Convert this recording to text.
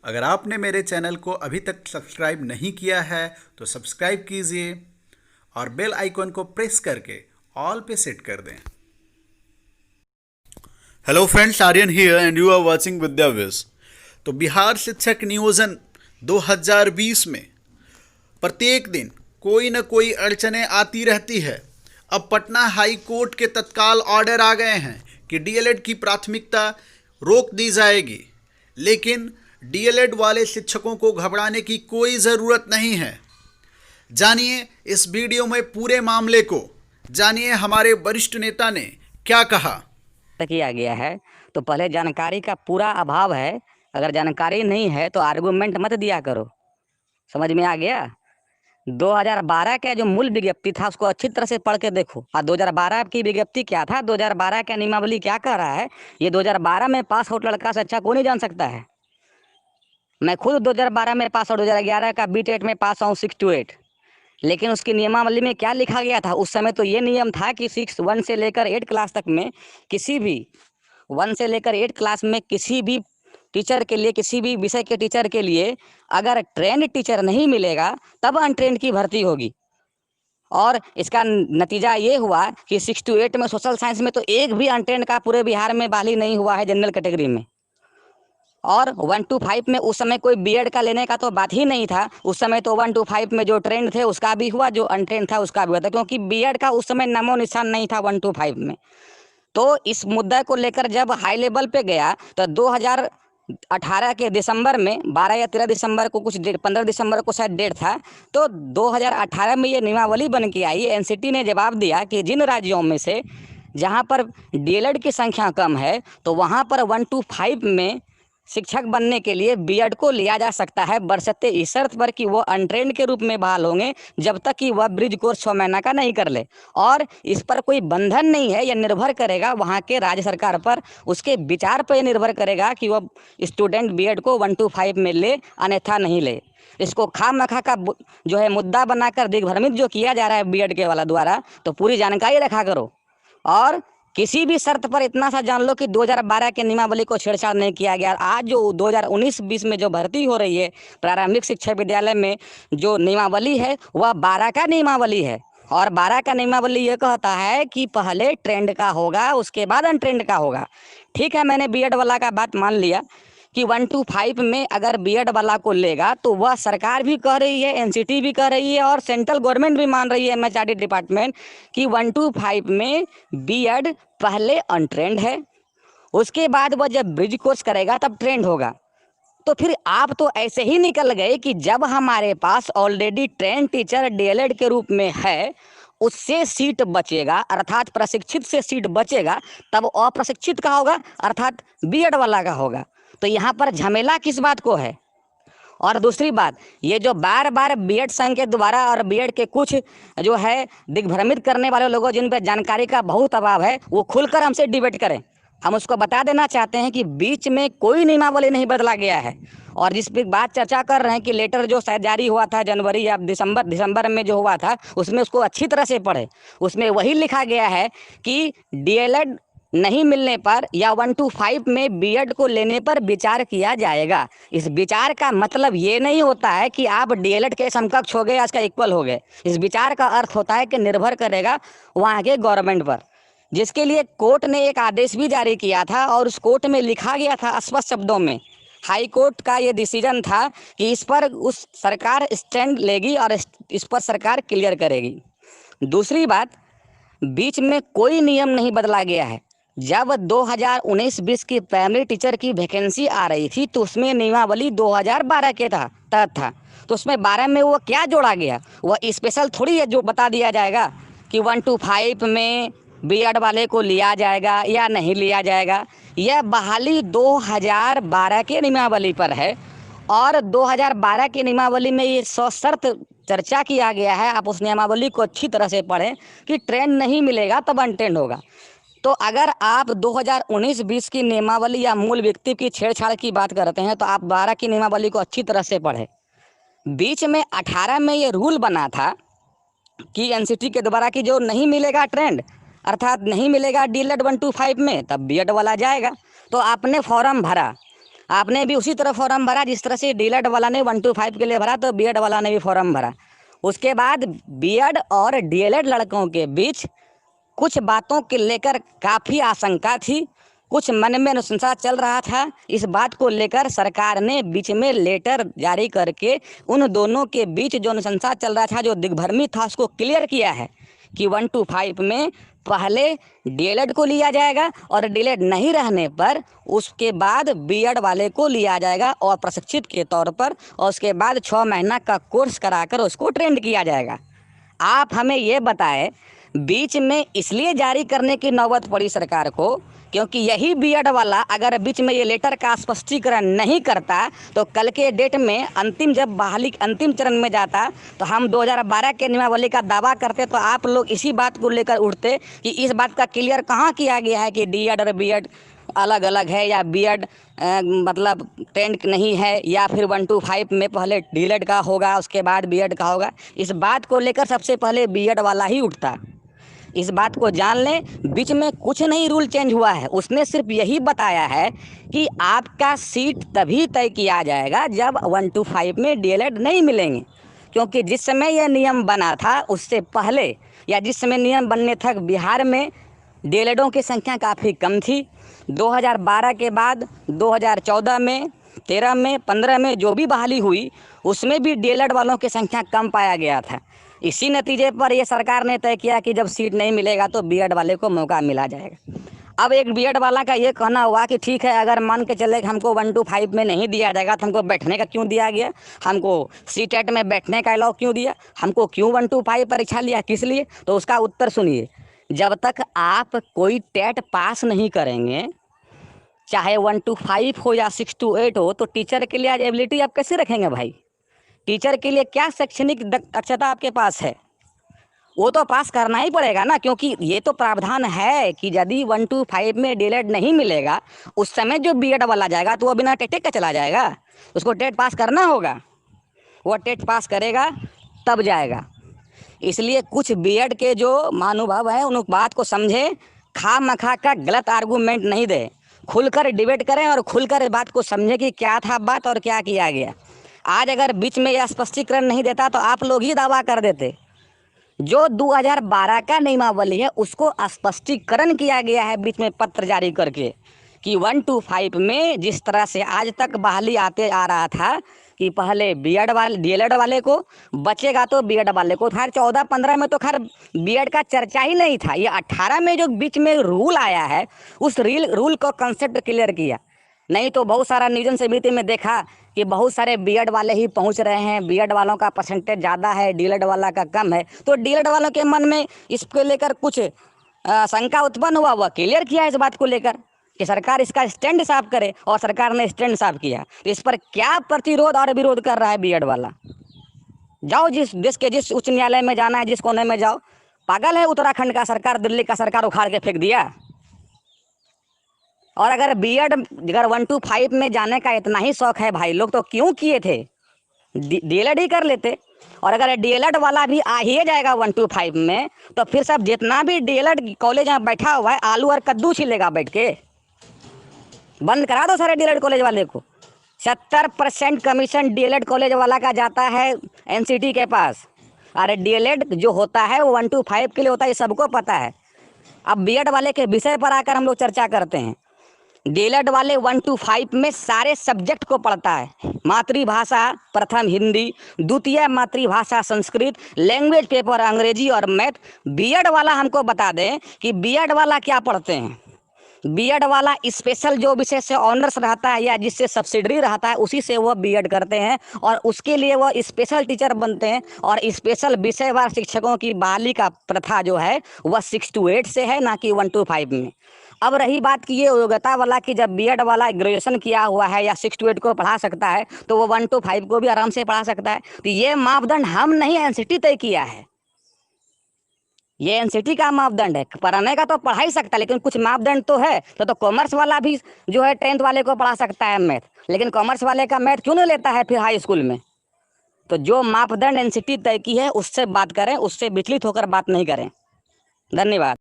अगर आपने मेरे चैनल को अभी तक सब्सक्राइब नहीं किया है तो सब्सक्राइब कीजिए और बेल आइकन को प्रेस करके ऑल पे सेट कर दें। Hello friends, Aryan here and you are watching Vidyavyas. तो बिहार शिक्षक नियोजन 2020 में प्रत्येक दिन कोई न कोई अड़चनें आती रहती है। अब पटना हाई कोर्ट के तत्काल ऑर्डर आ गए हैं कि डीएलएड की प्राथमिकता रोक दी जाएगी, लेकिन डीएलएड वाले शिक्षकों को घबराने की कोई ज़रूरत नहीं है। जानिए इस वीडियो में पूरे मामले को, जानिए हमारे वरिष्ठ नेता ने क्या कहा। किया गया है तो पहले जानकारी का पूरा अभाव है। अगर जानकारी नहीं है तो आर्गुमेंट मत दिया करो। समझ में आ गया? 2012 का जो मूल विज्ञप्ति था उसको अच्छी तरह से पढ़ के देखो। और 2012 की विज्ञप्ति क्या था, 2012 का नियमावली क्या कह रहा है, ये 2012 में पास आउट लड़का से अच्छा कोई नहीं जान सकता है। मैं खुद 2012 में पास आउट, 2011 का B.Ed में पास आउट 6 to 8। लेकिन उसकी नियमावली में क्या लिखा गया था उस समय? तो ये नियम था कि 1 से लेकर 8 क्लास तक में किसी भी 1 से लेकर 8 क्लास में किसी भी टीचर के लिए, किसी भी विषय के टीचर के लिए अगर ट्रेंड टीचर नहीं मिलेगा तब अनट्रेंड की भर्ती होगी। और इसका नतीजा ये हुआ कि 6 to 8 में सोशल साइंस में तो एक भी अनट्रेंड का पूरे बिहार में बहाली नहीं हुआ है जनरल कैटेगरी में। और 1 to 5 में उस समय कोई B.Ed का लेने का तो बात ही नहीं था। उस समय तो 1 to 5 में जो ट्रेंड थे उसका भी हुआ, जो अनट्रेंड था उसका भी हुआ था, क्योंकि B.Ed का उस समय नामो निशान नहीं था 1 to 5 में। तो इस मुद्दा को लेकर जब हाई लेवल पे गया तो 2018 के दिसंबर में 12 या 13 दिसंबर को कुछ डेट, 15 दिसंबर को शायद डेट था, तो 2018 में ये नियमावली बन के आई। एनसीटी ने जवाब दिया कि जिन राज्यों में से जहां पर डीएलएड की संख्या कम है तो वहां पर 1 to 5 में शिक्षक बनने के लिए B.Ed को लिया जा सकता है, बशर्ते इस शर्त पर कि वो अनट्रेंड के रूप में बहाल होंगे जब तक कि वह ब्रिज कोर्स 6 महीना का नहीं कर ले। और इस पर कोई बंधन नहीं है, यह निर्भर करेगा वहाँ के राज्य सरकार पर, उसके विचार पर निर्भर करेगा कि वह स्टूडेंट B.Ed को 1 to 5 में ले अन्यथा नहीं ले। इसको खामखा का जो है मुद्दा बनाकर दिग्भ्रमित जो किया जा रहा है B.Ed के वाला द्वारा, तो पूरी जानकारी रखा करो। और किसी भी शर्त पर इतना सा जान लो कि 2012 के नियमावली को छेड़छाड़ नहीं किया गया। आज जो 2019-20 में जो भर्ती हो रही है प्रारंभिक शिक्षा विद्यालय में, जो नियमावली है वह 12 का नियमावली है। और 12 का नियमावली ये कहता है कि पहले ट्रेंड का होगा, उसके बाद अनट्रेंड का होगा। ठीक है, मैंने B.Ed वाला का बात मान लिया कि 1 to 5 में अगर B.Ed वाला को लेगा तो वह सरकार भी कह रही है, एनसीटी भी कह रही है और सेंट्रल गवर्नमेंट भी मान रही है, MHRD डिपार्टमेंट, कि 1 to 5 में B.Ed पहले अनट्रेंड है, उसके बाद वह जब ब्रिज कोर्स करेगा तब ट्रेंड होगा। तो फिर आप तो ऐसे ही निकल गए कि जब हमारे पास ऑलरेडी ट्रेंड टीचर डीएलएड के रूप में है, उससे सीट बचेगा अर्थात प्रशिक्षित से सीट बचेगा, तब अप्रशिक्षित का होगा अर्थात B.Ed वाला का होगा। तो यहाँ पर झमेला किस बात को है? और दूसरी बात, ये जो बार बार B.Ed संघ के द्वारा और B.Ed के कुछ जो है दिग्भ्रमित करने वाले लोगों जिन पर जानकारी का बहुत अभाव है, वो खुलकर हमसे डिबेट करें। हम उसको बता देना चाहते हैं कि बीच में कोई नियमावली नहीं बदला गया है। और जिस पर बात चर्चा कर रहे हैं कि लेटर जो शायद जारी हुआ था जनवरी या दिसंबर में जो हुआ था, उसमें उसको अच्छी तरह से पढ़े। उसमें वही लिखा गया है कि डीएलएड नहीं मिलने पर या 1 to 5 में B.Ed को लेने पर विचार किया जाएगा। इस विचार का मतलब ये नहीं होता है कि आप डीएलएड के समकक्ष हो गए, इसका इक्वल हो गए। इस विचार का अर्थ होता है कि निर्भर करेगा वहाँ के गवर्नमेंट पर, जिसके लिए कोर्ट ने एक आदेश भी जारी किया था और उस कोर्ट में लिखा गया था स्पष्ट शब्दों में, हाई कोर्ट का ये डिसीजन था कि इस पर उस सरकार स्टैंड लेगी और इस पर सरकार क्लियर करेगी। दूसरी बात, बीच में कोई नियम नहीं बदला गया है। जब 2019-20 की प्राइमरी टीचर की वैकेंसी आ रही थी तो उसमें नियमावली 2012 के तहत था, तो उसमें 12 में वो क्या जोड़ा गया? वह स्पेशल थोड़ी है जो बता दिया जाएगा कि 1 to 5 में B.Ed वाले को लिया जाएगा या नहीं लिया जाएगा। यह बहाली 2012 के नियमावली पर है और 2012 की नियमावली में ये सशर्त चर्चा किया गया है। आप उस नियमावली को अच्छी तरह से पढ़ें कि ट्रेंड नहीं मिलेगा तब अनट्रेंड होगा। तो अगर आप 2019-20 की नियमावली या मूल व्यक्ति की छेड़छाड़ की बात करते हैं तो आप 12 की नियमावली को अच्छी तरह से पढ़ें। बीच में 18 में ये रूल बना था कि एनसीटी के द्वारा कि जो नहीं मिलेगा ट्रेंड अर्थात नहीं मिलेगा डीएलएड 1 to 5 में, तब B.Ed वाला जाएगा। तो आपने फॉर्म भरा, आपने भी उसी तरह फॉर्म भरा जिस तरह से डीएलएड वाला ने 1 to 5 के लिए भरा, तो बीएड वाला ने भी फॉर्म भरा। उसके बाद बीएड और डीएलएड लड़कों के बीच कुछ बातों के लेकर काफ़ी आशंका थी, कुछ मन में अनुशंसा चल रहा था। इस बात को लेकर सरकार ने बीच में लेटर जारी करके उन दोनों के बीच जो अनुशंसा चल रहा था, जो दिग्भ्रमी था, उसको क्लियर किया है कि 1 to 5 में पहले डीएलएड को लिया जाएगा और डीएलएड नहीं रहने पर उसके बाद बीएड वाले को लिया जाएगा और प्रशिक्षित के तौर पर, और उसके बाद 6 महीना का कोर्स कराकर उसको ट्रेंड किया जाएगा। आप हमें ये बताएं, बीच में इसलिए जारी करने की नौबत पड़ी सरकार को क्योंकि यही बीएड वाला अगर बीच में ये लेटर का स्पष्टीकरण नहीं करता तो कल के डेट में जब बहाली अंतिम चरण में जाता तो हम 2012 के नियमावली का दावा करते, तो आप लोग इसी बात को लेकर उठते कि इस बात का क्लियर कहाँ किया गया है कि डीएड और बीएड अलग अलग है, या बीएड मतलब ट्रेंड नहीं है, या फिर 1 to 5 में पहले डीएलएड का होगा उसके बाद बीएड का होगा। इस बात को लेकर सबसे पहले बीएड वाला ही उठता। इस बात को जान लें, बीच में कुछ नहीं रूल चेंज हुआ है। उसने सिर्फ यही बताया है कि आपका सीट तभी तय किया जाएगा जब 1 to 5 में डीएलएड नहीं मिलेंगे, क्योंकि जिस समय यह नियम बना था उससे पहले या जिस समय नियम बनने तक बिहार में डीएलएडों की संख्या काफ़ी कम थी। 2012 के बाद 2014 में, 13 में, 15 में जो भी बहाली हुई उसमें भी डीएलएड वालों की संख्या कम पाया गया था। इसी नतीजे पर यह सरकार ने तय किया कि जब सीट नहीं मिलेगा तो बीएड वाले को मौका मिला जाएगा। अब एक बीएड वाला का ये कहना हुआ कि ठीक है, अगर मान के चले कि हमको 1 to 5 में नहीं दिया जाएगा तो हमको बैठने का क्यों दिया गया, हमको सीटेट में बैठने का अलाउ क्यों दिया, हमको क्यों 1 to 5 परीक्षा लिया, किस लिए? तो उसका उत्तर सुनिए, जब तक आप कोई टेट पास नहीं करेंगे, चाहे 1 to 5 हो या 6 to 8 हो, तो टीचर के लिए आज एबिलिटी आप कैसे रखेंगे भाई? टीचर के लिए क्या शैक्षणिक दक्षता आपके पास है? वो तो पास करना ही पड़ेगा ना, क्योंकि ये तो प्रावधान है कि यदि 1 to 5 में डीएलएड नहीं मिलेगा उस समय जो बीएड वाला जाएगा तो वो बिना टेट का चला जाएगा, उसको टेट पास करना होगा, वो टेट पास करेगा तब जाएगा। इसलिए कुछ बीएड के जो महानुभाव हैं उन बात को समझें, खा मखा का गलत आर्गूमेंट नहीं दे, खुलकर डिबेट करें और खुलकर इस बात को समझें कि क्या था बात और क्या किया गया। आज अगर बीच में यह स्पष्टीकरण नहीं देता तो आप लोग ही दावा कर देते। जो 2012 का नियमावली है उसको स्पष्टीकरण किया गया है बीच में पत्र जारी करके कि 1 to 5 में जिस तरह से आज तक बहाली आते आ रहा था कि पहले बीएड वाले डीएलएड वाले को बचेगा तो बीएड वाले को। खैर 14-15 में तो खैर बीएड का चर्चा ही नहीं था। ये 18 में जो बीच में रूल आया है उस रूल को कंसेप्ट क्लियर किया। नहीं तो बहुत सारा नियोजन समिति में देखा कि बहुत सारे बीएड वाले ही पहुंच रहे हैं, बीएड वालों का परसेंटेज ज़्यादा है, डीएलएड वाला का कम है, तो डीएलएड वालों के मन में इसको लेकर कुछ शंका उत्पन्न हुआ। वह क्लियर किया इस बात को लेकर कि सरकार इसका स्टैंड साफ करे, और सरकार ने स्टैंड साफ किया। तो इस पर क्या प्रतिरोध और विरोध कर रहा है बीएड वाला? जाओ जिस देश के जिस उच्च न्यायालय में जाना है, जिस कोने में जाओ। पागल है उत्तराखंड का सरकार, दिल्ली का सरकार उखाड़ के फेंक दिया। और अगर बीएड अगर 1 to 5 में जाने का इतना ही शौक है भाई लोग तो क्यों किए थे, डीएलएड ही कर लेते। और अगर डीएलएड वाला भी आ ही जाएगा 1 to 5 में तो फिर सब जितना भी डीएलएड कॉलेज में बैठा हुआ है आलू और कद्दू छिलेगा बैठ के। बंद करा दो सारे डीएलएड कॉलेज वाले को। 70% कमीशन डीएलएड कॉलेज वाला का जाता है एनसीटी के पास। अरे डीएलएड जो होता है वो 1 to 5 के लिए होता है, ये सबको पता है। अब बीएड वाले के विषय पर आकर हम लोग चर्चा करते हैं। डीएलएड वाले 1 to 5 में सारे सब्जेक्ट को पढ़ता है। मातृभाषा प्रथम हिंदी, द्वितीय मातृभाषा संस्कृत, लैंग्वेज पेपर अंग्रेजी और मैथ। बीएड वाला हमको बता दें कि बीएड वाला क्या पढ़ते हैं। बीएड वाला स्पेशल जो विषय से ऑनर्स रहता है या जिससे सब्सिडरी रहता है उसी से वो बीएड करते हैं, और उसके लिए वो स्पेशल टीचर बनते हैं। और स्पेशल विषयवार शिक्षकों की बहाली का प्रथा जो है वह 6 to 8 से है, ना कि 1 to 5 में। अब रही बात की ये योग्यता वाला कि जब बीएड वाला ग्रेजुएशन किया हुआ है या 6 to 8 को पढ़ा सकता है तो वो 1 to 5 को भी आराम से पढ़ा सकता है। तो ये मापदंड हम नहीं, एनसीटी तय किया है। ये एनसीटी का मापदंड है। पढ़ाने का तो पढ़ा ही सकता है, लेकिन कुछ मापदंड तो है। तो कॉमर्स वाला भी जो है 10th वाले को पढ़ा सकता है मैथ, लेकिन कॉमर्स वाले का मैथ क्यों नहीं लेता है फिर हाई स्कूल में? तो जो मापदंड एनसीटी तय की है उससे बात करें, उससे विचलित होकर बात नहीं करें। धन्यवाद।